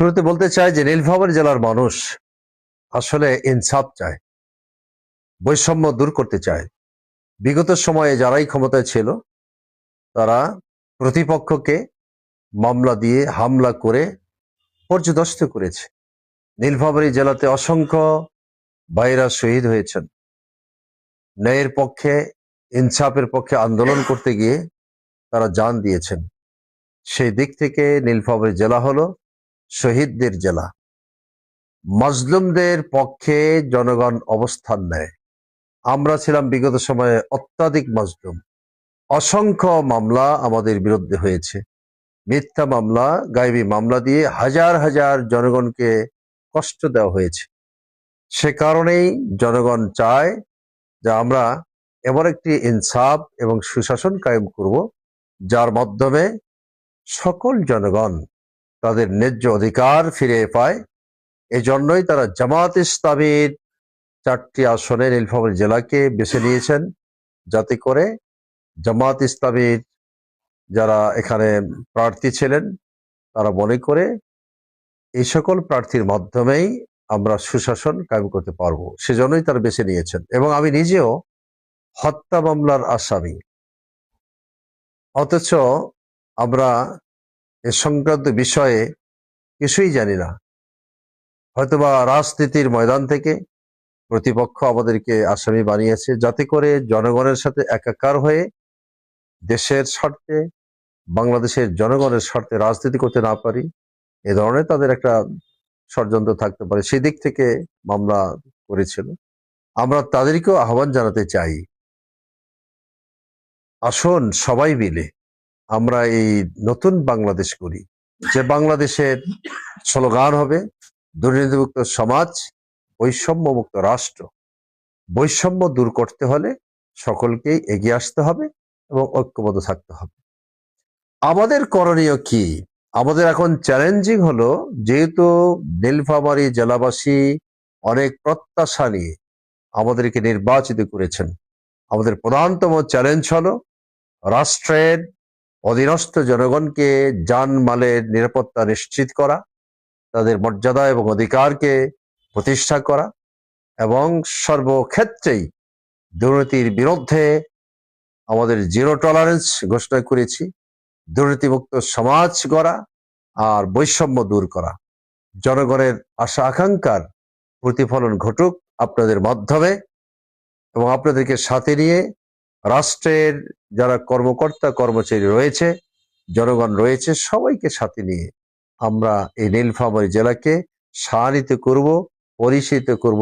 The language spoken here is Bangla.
শুরুতে বলতে চাই যে নীলফামারী জেলার মানুষ আসলে ইনসাফ চায়, বৈষম্য দূর করতে চায়। বিগত সময়ে যারাই ক্ষমতায় ছিল তারা প্রতিপক্ষকে মামলা দিয়ে হামলা করে পর্যদস্ত করেছে। নীলফামারী জেলাতে অসংখ্য ভাইরা শহীদ হয়েছেন। ন্যায়ের পক্ষে, ইনসাফের পক্ষে আন্দোলন করতে গিয়ে তারা জান দিয়েছেন। সেই দিক থেকে নীলফামারী জেলা হলো শহীদদের জেলা। মাজলুমদের পক্ষে জনগণ অবস্থান নেয়। আমরা ছিলাম বিগত সময়ে অত্যাধিক মাজলুম। অসংখ্য মামলা আমাদের বিরুদ্ধে হয়েছে, মিথ্যা মামলা, গায়েবী মামলা দিয়ে হাজার হাজার জনগণকে কষ্ট দেওয়া হয়েছে। সে কারণেই জনগণ চায় যে আমরা এমন একটি ইনসাফ এবং সুশাসন কায়েম করব যার মাধ্যমে সকল জনগণ তাদের ন্যায্য অধিকার ফিরে পায়। এজন্যই তারা জামাত ইসলামীর 4টি আসনে নীলফামারী জেলাকে বেছে নিয়েছেন, যাতে করে জামাত ইসলামীর যারা এখানে প্রার্থী ছিলেন তারা মনে করে এই সকল প্রার্থীর মাধ্যমেই আমরা সুশাসন কায়েম করতে পারবো, সেজন্যই তারা বেছে নিয়েছেন। এবং আমি নিজেও হত্যা মামলার আসামি, অথচ আমরা এ সংক্রান্ত বিষয়ে কিছুই জানি না। হয়তোবা রাজনীতির ময়দান থেকে প্রতিপক্ষ আমাদেরকে আসামি বানিয়েছে, যাতে করে জনগণের সাথে একাকার হয়ে দেশের স্বার্থে, বাংলাদেশের জনগণের স্বার্থে রাজনীতি করতে না পারি। এ ধরনের তাদের একটা ষড়যন্ত্র থাকতে পারে, সেদিক থেকে মামলা করেছিল। আমরা তাদেরকেও আহ্বান জানাতে চাই, আসুন সবাই মিলে আমরা এই নতুন বাংলাদেশ করি, যে বাংলাদেশের স্লোগান হবে দুর্নীতিমুক্ত সমাজ, বৈষম্যমুক্ত রাষ্ট্র। বৈষম্য দূর করতে হলে সকলকেই এগিয়ে আসতে হবে এবং ঐক্যবদ্ধ থাকতে হবে। আমাদের করণীয় কি? আমাদের এখন চ্যালেঞ্জিং হলো, যেহেতু নীলফামারী জেলাবাসী অনেক প্রত্যাশা নিয়ে আমাদেরকে নির্বাচিত করেছেন, আমাদের প্রধানতম চ্যালেঞ্জ হলো রাষ্ট্রের অধীনস্থ জনগণকে জানমালের নিরাপত্তা নিশ্চিত করা, তাদের মর্যাদা এবং অধিকারকে প্রতিষ্ঠা করা, এবং সর্বক্ষেত্রেই দুর্নীতির বিরুদ্ধে আমাদের জিরো টলারেন্স ঘোষণা করেছি। দুর্নীতিমুক্ত সমাজ গড়া আর বৈষম্য দূর করা। জনগণের আশা আকাঙ্ক্ষার প্রতিফলন ঘটুক আপনাদের মাধ্যমে, এবং আপনাদেরকে সাথে নিয়ে রাষ্ট্রের যারা কর্মকর্তা কর্মচারী রয়েছে, জনগণ রয়েছে, সবাইকে সাথে নিয়ে আমরা এই নীলফামারী জেলাকে শানিত করব, পরিচিত করব।